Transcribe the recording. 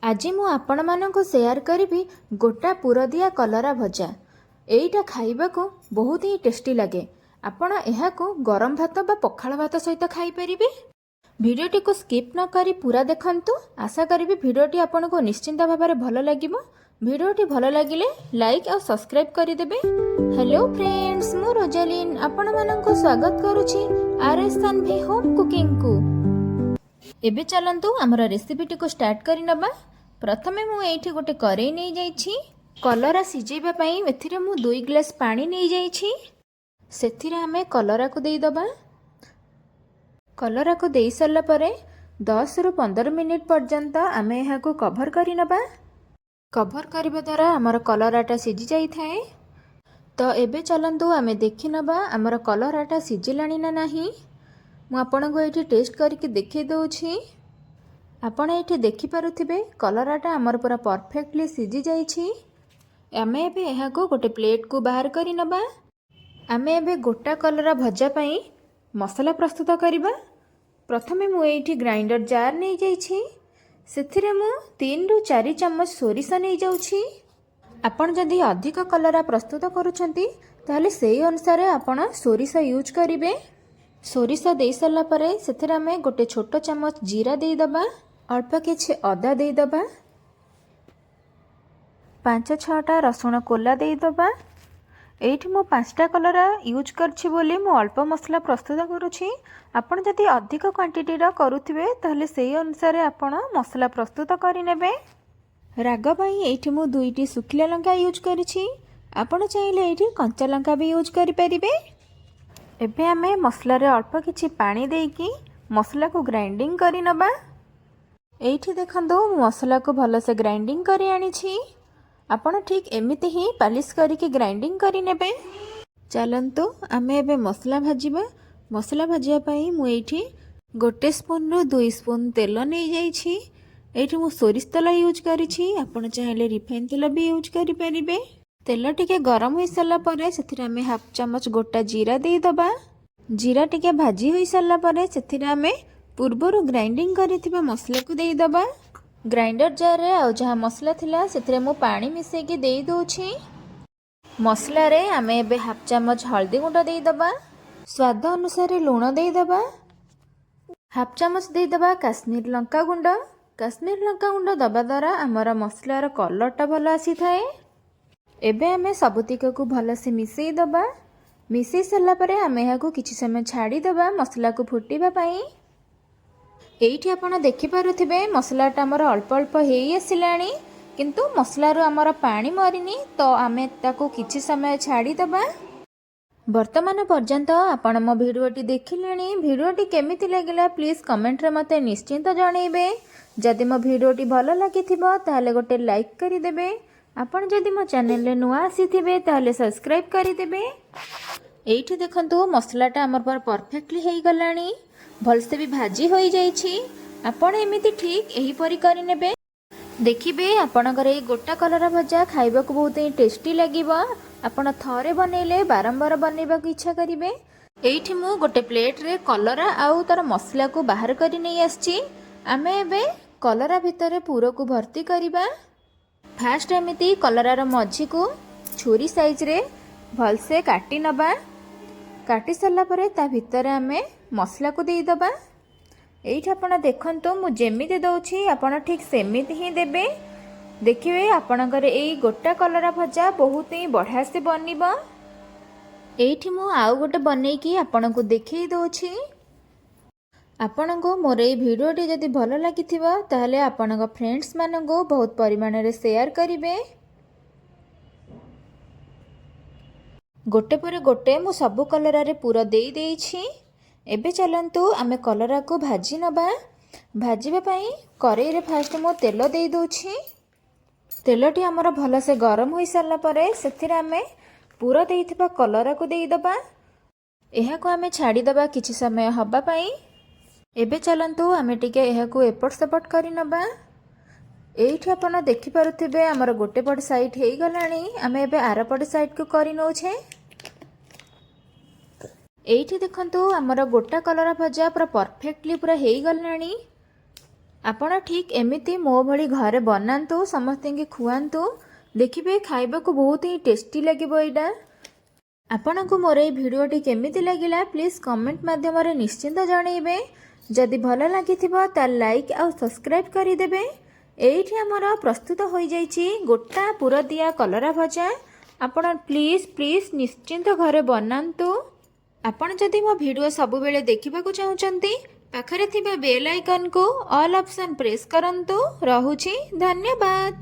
आज मु आपण मानक शेयर करी गोटा पुरदिया कलरा भजा। एईटा खाइबा को बहुत ही टेस्टी लगे। आपण एहाकू गरम भात बा पखाल भात सहित खाई परिबे। भिडियोटी को स्किप न करी पूरा देखंतु। आशा करी भिडियोटी आपन को निश्चिंत भाव में भल लगिबो। भिडियोटी भल लगिले लाइक और सब्सक्राइब करी देबे। हेलो फ्रेंड्स, मु रोजालिन आपण मानक स्वागत करूची आरएस तन्वी होम कुकिंग को। एबे चलंतु हमर रेसिपीटी को स्टार्ट करी नबा। प्रथमे मु एठी गोटे करेई नै जाइछि। कलरा सिजेबा पई एथिरे मु 2 ग्लास पानी नै जाइछि। सेथिरे हमें कलरा को देई दबा। कलरा को देई सरला परे 10 रु 15 मिनिट पर्यंत आमे एहा को कवर करी नबा। कवर करबा द्वारा हमर कलराटा सिजी जाई थाए। तो एबे चलंतु आमे देखि नबा हमर कलराटा सिजिलानी ना नाही। मु आपन को एठी टेस्ट करके देखै दउछि। आपण एठी देखि पारुथिबे कलराटा हमर पूरा परफेक्टली सिजी जाइछि। आमे एबे एहा को गोटे प्लेट को बाहर करी नबा। आमे एबे गोटा कलरा भजा पई मसला प्रस्तुत करिबा। प्रथमे मु एठी ग्राइंडर जार नै जाइछि। सेथिरे मु 3 रु 4 चम्मच सोरिष नै जाउछि। आपण जदि अधिक कलरा प्रस्तुत करूछंती ताले सेही अनुसार आपण सोरिष यूज करिवे। सोरिष देई सरला परे सेथिरे आमे गोटे छोटो चम्मच जीरा देई दबा। अल्प किछि अदा देई दबा। 5-6टा रसुण कोला देई दबा। एठी मो 5टा कलरा यूज करछि बोली मो अल्प मसला प्रस्तुत करूछि। आपण जदि अधिक क्वांटिटी रा करूथिबे ताले सेही अनुसार आपण मसला प्रस्तुत करि नेबे। राग पई एठी मो 2टी सुखिला लंका यूज करिछि। आपण चाहिले एठी कंचा लंका भी यूज करि परिबे। एबे आमे मसला रे अल्प किछि पानी देकी मसला को ग्राइंडिंग करि नबा। एठी देखंदो मसला को भलो से ग्राइंडिंग करि आनी छी। आपण ठीक एमिति ही पालिश करिके ग्राइंडिंग करि नेबे। चलंतु आमे एबे मसला भाजिबा। मसला भाजिया पई मु एठी 1 स्पून रु 2 स्पून तेल नै जाई छी। एठी मु सोरिष तेल यूज करिछि। आपण चाहिले रिफाइन तेल भी यूज करि परिबे। तेल टिके गरम होई सरला परे सेथिरे आमे हाफ चम्मच गोटा जीरा देई दबा। जीरा टिके भाजी होई सरला परे सेथिरे आमे पूर्वरु ग्राइंडिंग करिथिबा मसला को देई दबा। ग्राइंडर जार रे आ जहा मसला थिला सेथिरे मु पानी मिसेई के देई दोछि। मसला रे आमे एबे हाफ चम्मच हल्दी गुंड देई दबा। स्वाद अनुसार लूण देई दबा। हाफ चम्मच देई दबा काश्मीर लंका गुंड। काश्मीर लंका गुंड दबा द्वारा हमर मसलार कलरटा भलो आसी थाए। एबे आमे सबुतिक को भलो से मिसेई दबा। मिसेई सरला परे आमे एहा को किछि समय छाडी दबा मसला को फुटीबा पई। एठी आपण देखि पारुथिबे मसलाटा हमर अल्प अल्प हेई आसिलानी, किंतु मसलारो हमर पानी मरिनी। तो आमे ताको किछि समय छाडी दबा। वर्तमान पर्यंत आपण मो भिडियोटी देखिलेनी। भिडियोटी केमिति लागिला प्लीज कमेंट रे मते निश्चिंत जणैबे। जदि मो भिडियोटी भलो लागिथिबो ताले गोटे लाइक करि देबे। आपण जदि मो चैनल रे नुआ आसीथिबे ताले सब्सक्राइब करि देबे। एठी देखंतु मसलाटा हमर पर परफेक्टली हेई गलानी। भलसे भी भाजी होई जाइछि। आपण एमिति ठीक एही परी करि नेबे। देखिबे आपणकर ए गोटा कलरा भजा खाइबा को बहुत ही टेस्टी लागिबो। आपण थरे बनेले बारंबार बनेबा को इच्छा करिवे। एठी मु गोटे प्लेट रे कलरा आउ तार मसला को बाहर करि नै आछि। आमे एबे कलरा भितरे पूरो को भर्ती करिबा। फास्ट एमिति कलरार मझी को छुरी साइज रे भलसे काटी नबा। काटी सरला परे ता भितरे आमे मसला को देई दबा। एठी आपण देखंतु मु जेमिति दउछि आपण ठीक सेमिति ही देबे। देखिबे आपणकर एई गोटा कलरा भजा बहुत ही बढ़िया से बनिबो। एठी मु आउ गोटे बनेकी आपण को देखै दउछि। आपण को मोर ए भिडियोटी जदि भलो लागिथिबो ताले आपणक फ्रेंड्स माननको बहुत परिमाण रे शेयर करिवे। गोटे पर गोटे मु सब कलरा रे पूरा देई देइछि। एबे चलंतु आमे कलरा को भाजी नबा। भाजीबा पई करेई रे फास्ट मु तेल देई दोछि। तेलटी हमर भलो से गरम होई सरला परे सेथिरे आमे पूरा देइथिबा कलरा को देई दबा। एहा को आमे छाडी दबा किछि समय हबा पई। एबे चलंतु आमे टिके एहा को एपट सेपट करि नबा। एठी आपण देखि पारुथिबे हमर गोटे पट साइड हेई गलानी। आमे एबे आर पट साइड को करि नउछे। एठी देखंतु हमर गोटा कलरा भजा पूरा परफेक्टली पूरा हेई गलानी। ଆପଣ ଠିକ୍ ଏମିତି ମୋ ଭଳି ଘରେ ବନାନ୍ତୁ, ସମସ୍ତଙ୍କୁ ଖୁଆନ୍ତୁ, ଦେଖିବେ ଖାଇବାକୁ ବହୁତ ହିଁ ଟେଷ୍ଟି ଲାଗିବ ଏଇଟା। ଆପଣଙ୍କୁ ମୋର এই ଭିଡ଼ିଓଟି କେମିତି ଲାଗିଲା ପ୍ଲିଜ୍ କମେଣ୍ଟ ମାଧ୍ୟମରେ ନିଶ୍ଚିନ୍ତ ଜଣାଇବେ। ଯଦି ଭଲ ଲାଗିଥିବ ତାହେଲେ ଲାଇକ୍ ଆଉ ସବସ୍କ୍ରାଇବ୍ କରିଦେବେ। ଏଇଠି ଆମର ପ୍ରସ୍ତୁତ ହୋଇଯାଇଛି ଗୋଟା ପୁରଦିଆ କଲରା ଭଜା। ଆପଣ ପ୍ଲିଜ୍ ନିଶ୍ଚିନ୍ତ ଘରେ ବନାନ୍ତୁ। ଆପଣ ଯଦି ମୋ ଭିଡ଼ିଓ ସବୁବେଳେ ଦେଖିବାକୁ ଚାହୁଁଛନ୍ତି ପାଖରେ ଥିବା ବେଲ୍ ଆଇକନ୍କୁ ଅଲ୍ ଅପସନ୍ ପ୍ରେସ୍ କରନ୍ତୁ। ରହୁଛି, ଧନ୍ୟବାଦ।